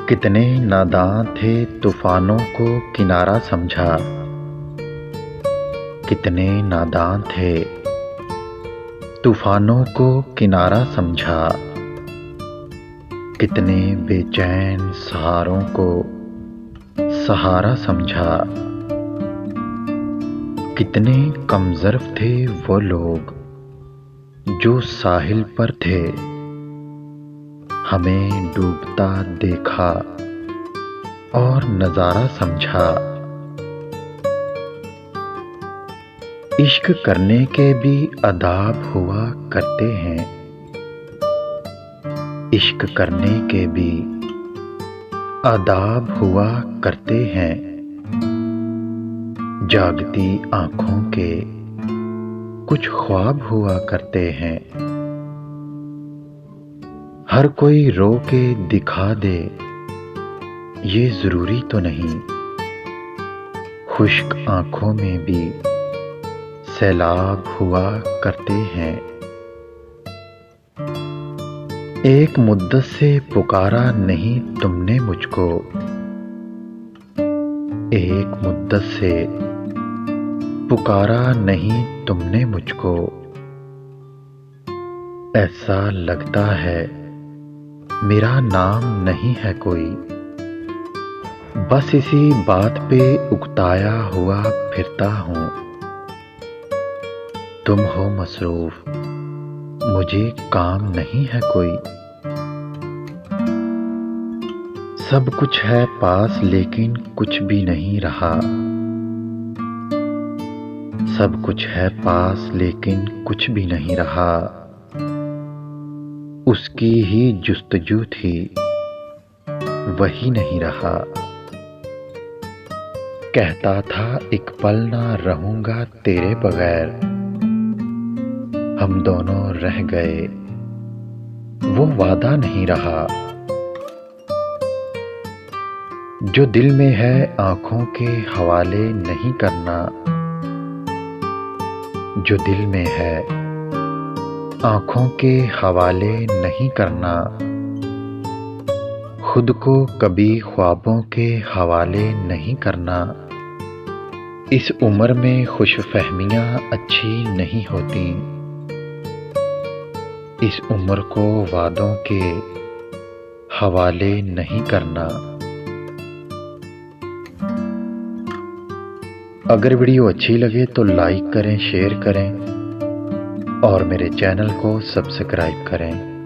कितने नादां थे तूफानों को किनारा समझा। कितने नादां थे तूफानों को किनारा समझा। कितने बेचैन सहारों को सहारा समझा। कितने कमज़र्फ़ थे वो लोग जो साहिल पर थे, हमें डूबता देखा और नज़ारा समझा। इश्क करने के भी आदाब हुआ करते हैं। इश्क करने के भी आदाब हुआ करते हैं। जागती आँखों के कुछ ख्वाब हुआ करते हैं। हर कोई रो के दिखा दे ये ज़रूरी तो नहीं। खुश्क आँखों में भी सैलाब हुआ करते हैं। एक मुद्दत से पुकारा नहीं तुमने मुझको। एक मुद्दत से पुकारा नहीं तुमने मुझको। ऐसा लगता है मेरा नाम नहीं है कोई। बस इसी बात पे उकताया हुआ फिरता हूँ। तुम हो मसरूफ़, मुझे काम नहीं है कोई। सब कुछ है पास लेकिन कुछ भी नहीं रहा। सब कुछ है पास लेकिन कुछ भी नहीं रहा। उसकी ही जुस्तजू थी, वही नहीं रहा। कहता था एक पल ना रहूँगा तेरे बगैर। हम दोनों रह गए, वो वादा नहीं रहा। जो दिल में है आँखों के हवाले नहीं करना। जो दिल में है आँखों के हवाले नहीं करना। खुद को कभी ख्वाबों के हवाले नहीं करना। इस उम्र में खुशफहमियाँ अच्छी नहीं होती। इस उम्र को वादों के हवाले नहीं करना। अगर वीडियो अच्छी लगे तो लाइक करें, शेयर करें और मेरे चैनल को सब्सक्राइब करें।